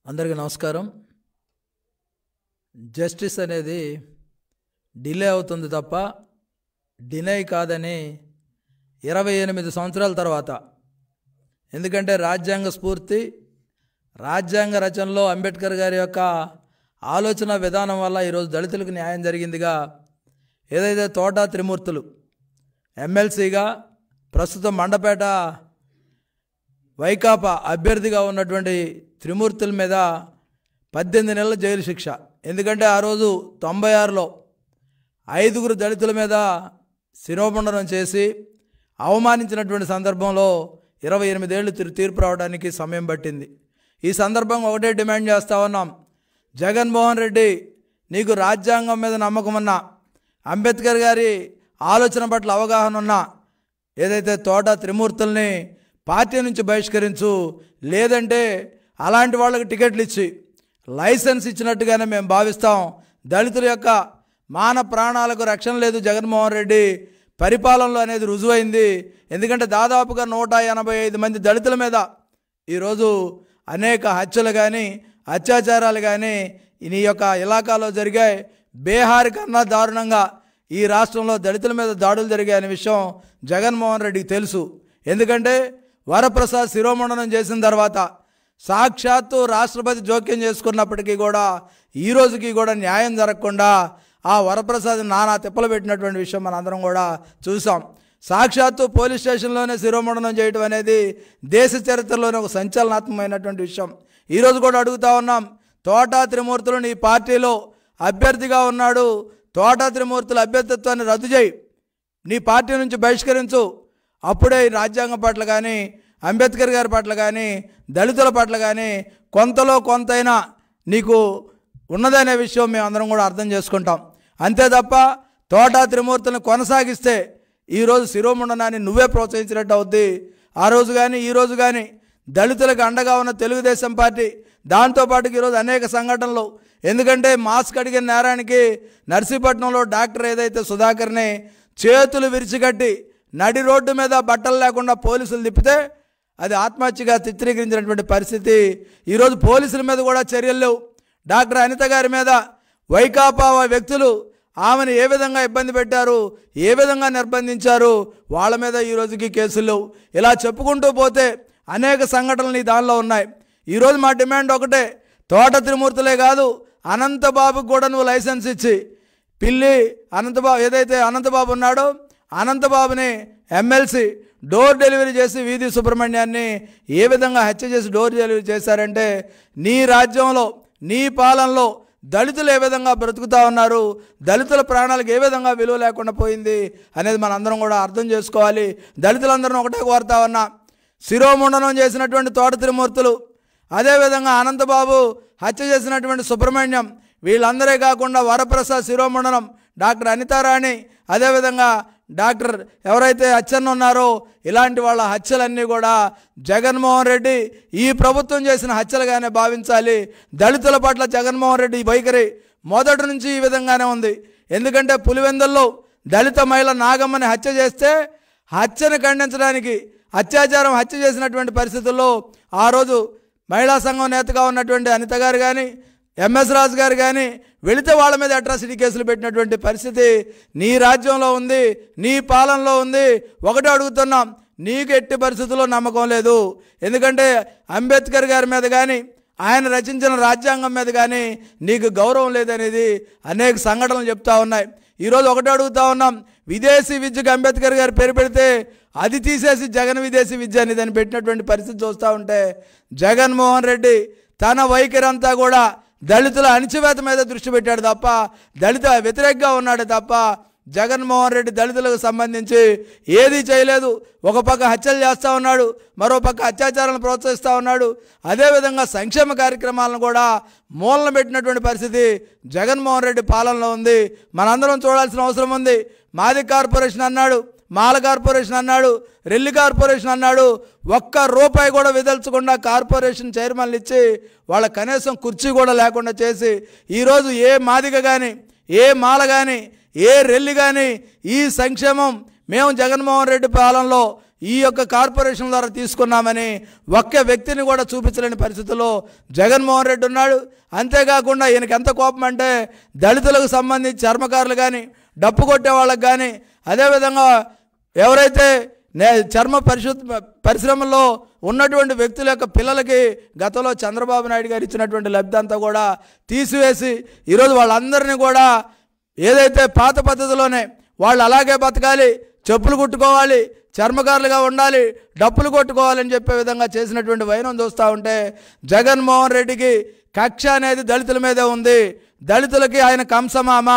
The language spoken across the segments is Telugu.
అందరికీ నమస్కారం. జస్టిస్ అనేది డిలే అవుతుంది తప్ప డినై కాదని 28 సంవత్సరాల తర్వాత, ఎందుకంటే రాజ్యాంగ స్ఫూర్తి, రాజ్యాంగ రచనలో అంబేద్కర్ గారి యొక్క ఆలోచన విధానం వల్ల ఈరోజు దళితులకు న్యాయం జరిగిందిగా ఏదైతే తోట త్రిమూర్తులు ఎమ్మెల్సీగా ప్రస్తుతం మండపేట వైకాపా అభ్యర్థిగా ఉన్నటువంటి త్రిమూర్తుల మీద 18 నెలల జైలు శిక్ష. ఎందుకంటే ఆ రోజు 96లో 5 దళితుల మీద శిరోమండనం చేసి అవమానించినటువంటి సందర్భంలో 28 ఏళ్ళు తీర్పు రావడానికి సమయం పట్టింది. ఈ సందర్భంగా ఒకటే డిమాండ్ చేస్తూ ఉన్నాం, జగన్మోహన్ రెడ్డి నీకు రాజ్యాంగం మీద నమ్మకం ఉన్నా, అంబేద్కర్ గారి ఆలోచన పట్ల అవగాహన ఉన్నా, ఏదైతే తోట త్రిమూర్తుల్ని పార్టీ నుంచి బహిష్కరించు, లేదంటే అలాంటి వాళ్ళకి టికెట్లు ఇచ్చి లైసెన్స్ ఇచ్చినట్టుగానే మేము భావిస్తాం. దళితుల యొక్క మాన ప్రాణాలకు రక్షణ లేదు జగన్మోహన్ రెడ్డి పరిపాలనలో అనేది రుజువైంది. ఎందుకంటే దాదాపుగా 185 మంది దళితుల మీద ఈరోజు అనేక హత్యలు కానీ అత్యాచారాలు కానీ నీ యొక్క ఇలాకాలో జరిగాయి. బీహార్ కన్నా దారుణంగా ఈ రాష్ట్రంలో దళితుల మీద దాడులు జరిగాయనే విషయం జగన్మోహన్ రెడ్డికి తెలుసు. ఎందుకంటే వరప్రసాద్ శిరోమండనం చేసిన తర్వాత సాక్షాత్తు రాష్ట్రపతి జోక్యం చేసుకున్నప్పటికీ కూడా ఈ రోజుకి కూడా న్యాయం జరగకుండా ఆ వరప్రసాద్ నానా తిప్పలు పెట్టినటువంటి విషయం మనందరం కూడా చూసాం. సాక్షాత్తు పోలీస్ స్టేషన్లోనే శిరోమండనం చేయడం అనేది దేశ చరిత్రలోనే ఒక సంచలనాత్మకమైనటువంటి విషయం. ఈరోజు కూడా అడుగుతా ఉన్నాం, తోట త్రిమూర్తులు నీ పార్టీలో అభ్యర్థిగా ఉన్నాడు, తోట త్రిమూర్తుల అభ్యర్థిత్వాన్ని రద్దు చేయి, నీ పార్టీ నుంచి బహిష్కరించు. అప్పుడే ఈ రాజ్యాంగం పట్ల కానీ అంబేద్కర్ గారి పట్ల కానీ దళితుల పట్ల కానీ కొంతలో కొంతైనా నీకు ఉన్నదనే విషయం మేము అందరం కూడా అర్థం చేసుకుంటాం. అంతే తప్ప తోట త్రిమూర్తులను కొనసాగిస్తే ఈరోజు శిరోమండనాన్ని నువ్వే ప్రోత్సహించినట్టు అవుద్ది. ఆ రోజు కానీ ఈ రోజు కానీ దళితులకు అండగా ఉన్న తెలుగుదేశం పార్టీ, దాంతోపాటుకి ఈరోజు అనేక సంఘటనలు, ఎందుకంటే మాస్క్ అడిగిన నేరానికి నర్సీపట్నంలో డాక్టర్ ఏదైతే సుధాకర్ని చేతులు విరిచికట్టి నడి రోడ్డు మీద బట్టలు లేకుండా పోలీసులు తిప్పితే అది ఆత్మహత్యగా చిత్రీకరించినటువంటి పరిస్థితి. ఈరోజు పోలీసుల మీద కూడా చర్యలు లేవు. డాక్టర్ అనిత గారి మీద వైకాపా వ్యక్తులు ఆమెను ఏ విధంగా ఇబ్బంది పెట్టారు, ఏ విధంగా నిర్బంధించారు, వాళ్ళ మీద ఈ రోజుకి కేసులు లేవు. ఇలా చెప్పుకుంటూ పోతే అనేక సంఘటనలు ఈ దానిలో ఉన్నాయి. ఈరోజు మా డిమాండ్ ఒకటే, తోట త్రిమూర్తులే కాదు అనంతబాబుకు కూడా నువ్వు లైసెన్స్ ఇచ్చి పిల్లి అనంతబాబు ఏదైతే అనంతబాబు ఉన్నాడో అనంతబాబుని ఎమ్మెల్సీ డోర్ డెలివరీ చేసి వీధి సుబ్రహ్మణ్యాన్ని ఏ విధంగా హత్య చేసి డోర్ డెలివరీ చేశారంటే నీ రాజ్యంలో నీ పాలనలో దళితులు ఏ విధంగా బ్రతుకుతూ ఉన్నారు, దళితుల ప్రాణాలకు ఏ విధంగా విలువ లేకుండా పోయింది అనేది మనందరం కూడా అర్థం చేసుకోవాలి. దళితులందరం ఒకటే కోరుతా ఉన్నా, శిరోమండనం చేసినటువంటి తోట త్రిమూర్తులు, అదేవిధంగా అనంతబాబు హత్య చేసినటువంటి సుబ్రహ్మణ్యం, వీళ్ళందరే కాకుండా వరప్రసాద్ శిరోమండనం, డాక్టర్ అనితారాణి, అదేవిధంగా డాక్టర్ ఎవరైతే హత్యను ఉన్నారో ఇలాంటి వాళ్ళ హత్యలన్నీ కూడా జగన్మోహన్ రెడ్డి ఈ ప్రభుత్వం చేసిన హత్యలుగానే భావించాలి. దళితుల పట్ల జగన్మోహన్ రెడ్డి వైఖరి మొదటి నుంచి ఈ విధంగానే ఉంది. ఎందుకంటే పులివెందుల్లో దళిత మహిళ నాగమ్మని హత్య చేస్తే హత్యను ఖండించడానికి హత్య చేసినటువంటి పరిస్థితుల్లో ఆ రోజు మహిళా సంఘం నేతగా ఉన్నటువంటి అనిత గారు కానీ ఎంఎస్ రాజు గారు కానీ వెళితే వాళ్ళ మీద అట్రాసిటీ కేసులు పెట్టినటువంటి పరిస్థితి నీ రాజ్యంలో ఉంది, నీ పాలనలో ఉంది. ఒకటే అడుగుతున్నాం, నీకు ఎట్టి పరిస్థితుల్లో నమ్మకం లేదు. ఎందుకంటే అంబేద్కర్ గారి మీద కానీ ఆయన రచించిన రాజ్యాంగం మీద కానీ నీకు గౌరవం లేదనేది అనేక సంఘటనలు చెప్తా ఉన్నాయి. ఈరోజు ఒకటే అడుగుతా ఉన్నాం, విదేశీ విద్యకు అంబేద్కర్ గారు పేరు పెడితే అది తీసేసి జగన్ విదేశీ విద్య అని దాన్ని పెట్టినటువంటి పరిస్థితి చూస్తూ ఉంటే జగన్మోహన్ రెడ్డి తన వైఖరి అంతా కూడా దళితుల అణిచివేత మీద దృష్టి పెట్టాడు తప్ప దళిత వ్యతిరేకంగా ఉన్నాడు తప్ప జగన్మోహన్ రెడ్డి దళితులకు సంబంధించి ఏదీ చేయలేదు. ఒక పక్క హత్యలు చేస్తూ ఉన్నాడు, మరో పక్క అత్యాచారాలను ప్రోత్సహిస్తూ ఉన్నాడు. అదేవిధంగా సంక్షేమ కార్యక్రమాలను కూడా మూలన పెట్టినటువంటి పరిస్థితి జగన్మోహన్ రెడ్డి పాలనలో ఉంది. మనందరం చూడాల్సిన అవసరం ఉంది. మాది కార్పొరేషన్ అన్నాడు, మాల కార్పొరేషన్ అన్నాడు, రెల్లి కార్పొరేషన్ అన్నాడు. ఒక్క రూపాయి కూడా విదల్చకుండా కార్పొరేషన్ చైర్మన్లు ఇచ్చి వాళ్ళ కనీసం కుర్చీ కూడా లేకుండా చేసి ఈరోజు ఏ మాదిగ కానీ ఏ మాల కానీ ఏ రెల్లి కానీ ఈ సంక్షేమం మేము జగన్మోహన్ రెడ్డి పాలనలో ఈ యొక్క కార్పొరేషన్ ద్వారా తీసుకున్నామని ఒక్క వ్యక్తిని కూడా చూపించలేని పరిస్థితుల్లో జగన్మోహన్ రెడ్డి ఉన్నాడు. అంతేకాకుండా ఈయనకి ఎంత కోపం అంటే దళితులకు సంబంధించి చర్మకారులు కానీ, డప్పు కొట్టే వాళ్ళకి కానీ, అదేవిధంగా ఎవరైతే చర్మ పరిశ్రమల్లో ఉన్నటువంటి వ్యక్తుల యొక్క పిల్లలకి గతంలో చంద్రబాబు నాయుడు గారు ఇచ్చినటువంటి లబ్ధి అంతా కూడా తీసివేసి ఈరోజు వాళ్ళందరినీ కూడా ఏదైతే పాత పద్ధతిలోనే వాళ్ళు అలాగే బతకాలి, చెప్పులు కుట్టుకోవాలి, చర్మకారులుగా ఉండాలి, డప్పులు కొట్టుకోవాలని చెప్పే విధంగా చేసినటువంటి వైనం చూస్తూ ఉంటే జగన్మోహన్ రెడ్డికి కక్ష అనేది దళితుల మీదే ఉంది. దళితులకి ఆయన కంసమామ.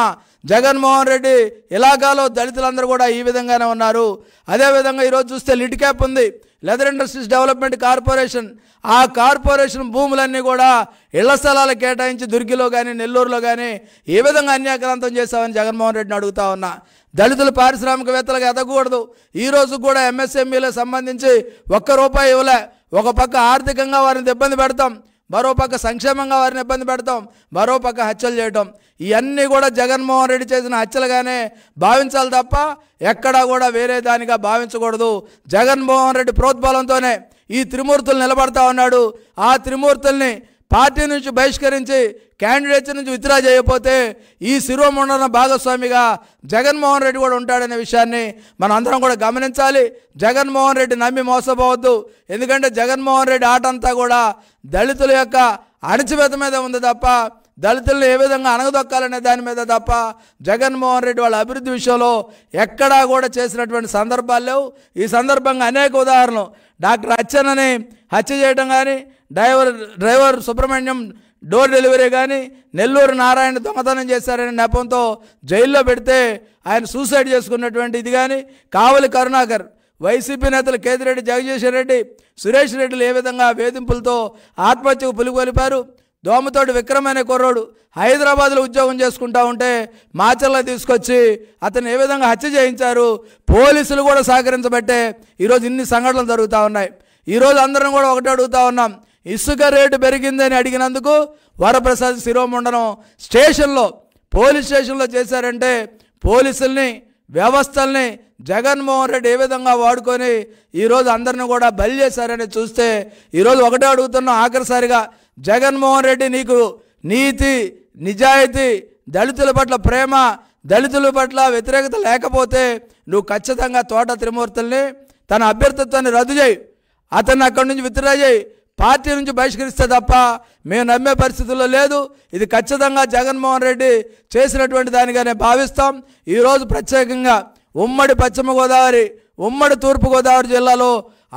జగన్మోహన్ రెడ్డి ఇలాగాలో దళితులందరూ కూడా ఈ విధంగానే ఉన్నారు. అదేవిధంగా ఈరోజు చూస్తే లిడ్ క్యాప్ ఉంది, లెదర్ ఇండస్ట్రీస్ డెవలప్మెంట్ కార్పొరేషన్. ఆ కార్పొరేషన్ భూములన్నీ కూడా ఇళ్ల స్థలాలు కేటాయించి దుర్గిలో కానీ, నెల్లూరులో కానీ ఏ విధంగా అన్యాక్రాంతం చేశామని జగన్మోహన్ రెడ్డిని అడుగుతా ఉన్నా. దళితులు పారిశ్రామికవేత్తలుగా ఎదగకూడదు. ఈరోజు కూడా ఎంఎస్ఎంఈలకు సంబంధించి ₹1 ఇవ్వలే. ఒక పక్క ఆర్థికంగా వారిని ఇబ్బంది పెడతాం, మరో పక్క సంక్షేమంగా వారిని ఇబ్బంది పెడతాం, మరో పక్క హత్యలు చేయటం. ఇవన్నీ కూడా జగన్మోహన్ రెడ్డి చేసిన హత్యలుగానే భావించాలి తప్ప ఎక్కడా కూడా వేరే దానిగా భావించకూడదు. జగన్మోహన్ రెడ్డి ప్రోద్బలంతోనే ఈ త్రిమూర్తులు నిలబడతా ఉన్నాడు. ఆ త్రిమూర్తుల్ని పార్టీ నుంచి బహిష్కరించి క్యాండిడేట్స్ నుంచి విత్డ్రా చేయకపోతే ఈ శిరోమండన భాగస్వామిగా జగన్మోహన్ రెడ్డి కూడా ఉంటాడనే విషయాన్ని మనం అందరం కూడా గమనించాలి. జగన్మోహన్ రెడ్డి నమ్మి మోసపోవద్దు. ఎందుకంటే జగన్మోహన్ రెడ్డి ఆట అంతా కూడా దళితుల యొక్క అణచివేత మీద ఉంది తప్ప, దళితులను ఏ విధంగా అణగదొక్కాలనే దాని మీద తప్ప జగన్మోహన్ రెడ్డి వాళ్ళ అభివృద్ధి విషయంలో ఎక్కడా కూడా చేసినటువంటి సందర్భాలు లేవు. ఈ సందర్భంగా అనేక ఉదాహరణలు, డాక్టర్ అచ్చెన్నని హత్య చేయడం కానీ, డ్రైవర్ సుబ్రహ్మణ్యం డోర్ డెలివరీ కానీ, నెల్లూరు నారాయణ దొంగతనం చేశారనే నెపంతో జైల్లో పెడితే ఆయన సూసైడ్ చేసుకున్నటువంటి ఇది కానీ, కావలి కరుణాకర్, వైసీపీ నేతలు కేతిరెడ్డి జగదీశ్వర్ రెడ్డి, సురేష్ రెడ్డిలు ఏ విధంగా వేధింపులతో ఆత్మహత్యకు పులికొలిపారు. దోమతోటి విక్రమ్ అనే కుర్రోడు హైదరాబాద్లో ఉద్యోగం చేసుకుంటా ఉంటే మాచర్లో తీసుకొచ్చి అతను ఏ విధంగా హత్య చేయించారు. పోలీసులు కూడా సహకరించబట్టే ఈరోజు ఇన్ని సంఘటనలు జరుగుతూ ఉన్నాయి. ఈరోజు అందరం కూడా ఒకటే అడుగుతూ ఉన్నాం, ఇసుక రేటు పెరిగిందని అడిగినందుకు వరప్రసాద్ శిరోమండనం స్టేషన్లో, పోలీస్ స్టేషన్లో చేశారంటే పోలీసుల్ని, వ్యవస్థల్ని జగన్మోహన్ రెడ్డి ఏ విధంగా వాడుకొని ఈరోజు అందరిని కూడా బలి చేశారని చూస్తే ఈరోజు ఒకటే అడుగుతున్నాం ఆఖరిసారిగా, జగన్మోహన్ రెడ్డి నీకు నీతి, నిజాయితీ, దళితుల పట్ల ప్రేమ, దళితుల పట్ల వ్యతిరేకత లేకపోతే నువ్వు ఖచ్చితంగా తోట త్రిమూర్తుల్ని తన అభ్యర్థిత్వాన్ని రద్దు చేయి, అతన్ని అక్కడి నుంచి విత్డ్రా చేయి, పార్టీ నుంచి బహిష్కరిస్తే తప్ప మేము నమ్మే పరిస్థితుల్లో లేదు. ఇది ఖచ్చితంగా జగన్మోహన్ రెడ్డి చేసినటువంటి దానిగానే భావిస్తాం. ఈరోజు ప్రత్యేకంగా ఉమ్మడి పశ్చిమ గోదావరి, ఉమ్మడి తూర్పుగోదావరి జిల్లాలో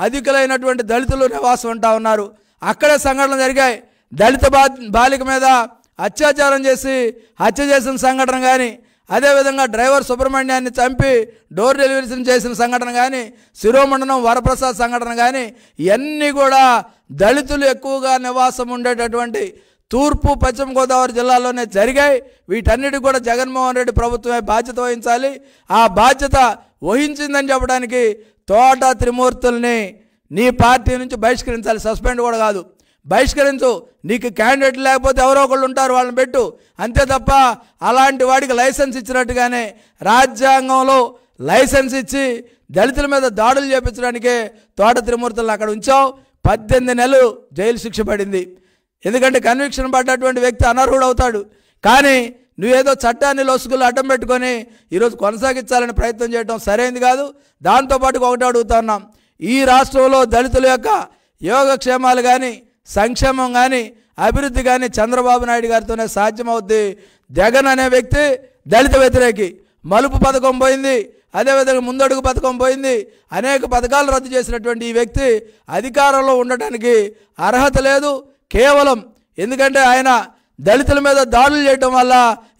అధికులైనటువంటి దళితులు నివాసం ఉంటా ఉన్నారు. అక్కడే సంఘటనలు జరిగాయి. దళిత బాలిక మీద అత్యాచారం చేసి హత్య చేసిన సంఘటన కానీ, అదేవిధంగా డ్రైవర్ సుబ్రహ్మణ్యాన్ని చంపి డోర్ డెలివరీ చేసిన సంఘటన కానీ, శిరోమండనం వరప్రసాద్ సంఘటన కానీ, ఇవన్నీ కూడా దళితులు ఎక్కువగా నివాసం ఉండేటటువంటి తూర్పు పశ్చిమ గోదావరి జిల్లాలోనే జరిగాయి. వీటన్నిటికి కూడా జగన్మోహన్ రెడ్డి ప్రభుత్వమే బాధ్యత వహించాలి. ఆ బాధ్యత వహించిందని చెప్పడానికి తోట త్రిమూర్తుల్ని నీ పార్టీ నుంచి బహిష్కరించాలి. సస్పెండ్ కూడా కాదు, బహిష్కరించు. నీకు క్యాండిడేట్ లేకపోతే ఎవరో ఒకళ్ళు ఉంటారు, వాళ్ళని పెట్టు, అంతే తప్ప అలాంటి వాడికి లైసెన్స్ ఇచ్చినట్టుగానే రాజ్యాంగంలో లైసెన్స్ ఇచ్చి దళితుల మీద దాడులు చేపించడానికే తోట త్రిమూర్తులను అక్కడ ఉంచావు. 18 నెలలు జైలు శిక్ష పడింది. ఎందుకంటే కన్విక్షన్ పడ్డటువంటి వ్యక్తి అనర్హుడు అవుతాడు. కానీ నువ్వేదో చట్టాన్ని లొసుగులు అడ్డం పెట్టుకొని ఈరోజు కొనసాగించాలని ప్రయత్నం చేయడం సరైనది కాదు. దాంతోపాటు ఒకటి అడుగుతా ఉన్నాం, ఈ రాష్ట్రంలో దళితుల యొక్క యోగక్షేమాలు కానీ, సంక్షేమం కానీ, అభివృద్ధి కానీ చంద్రబాబు నాయుడు గారితోనే సాధ్యమవుద్ది. జగన్ అనే వ్యక్తి దళిత వ్యతిరేకి. మలుపు పథకం పోయింది, అదేవిధంగా ముందడుగు పథకం పోయింది, అనేక పథకాలు రద్దు చేసినటువంటి ఈ వ్యక్తి అధికారంలో ఉండటానికి అర్హత లేదు. కేవలం ఎందుకంటే ఆయన దళితుల మీద దాడులు చేయటం వల్ల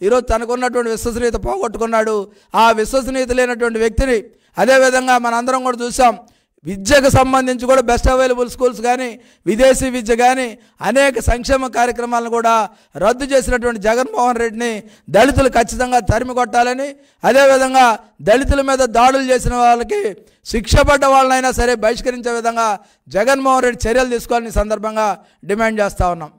ఈరోజు తనకున్నటువంటి విశ్వసనీయత పోగొట్టుకున్నాడు. ఆ విశ్వసనీయత లేనటువంటి వ్యక్తిని అదేవిధంగా మనందరం కూడా చూసాం. విద్యకు సంబంధించి కూడా బెస్ట్ అవైలబుల్ స్కూల్స్ కానీ, విదేశీ విద్య కానీ అనేక సంక్షేమ కార్యక్రమాలను కూడా రద్దు చేసినటువంటి జగన్మోహన్ రెడ్డిని దళితులు ఖచ్చితంగా తరిమి కొట్టాలని, అదేవిధంగా దళితుల మీద దాడులు చేసిన వాళ్ళకి శిక్ష పడ్డ వాళ్ళనైనా సరే బహిష్కరించే విధంగా జగన్మోహన్ రెడ్డి చర్యలు తీసుకోవాలని సందర్భంగా డిమాండ్ చేస్తూ ఉన్నాం.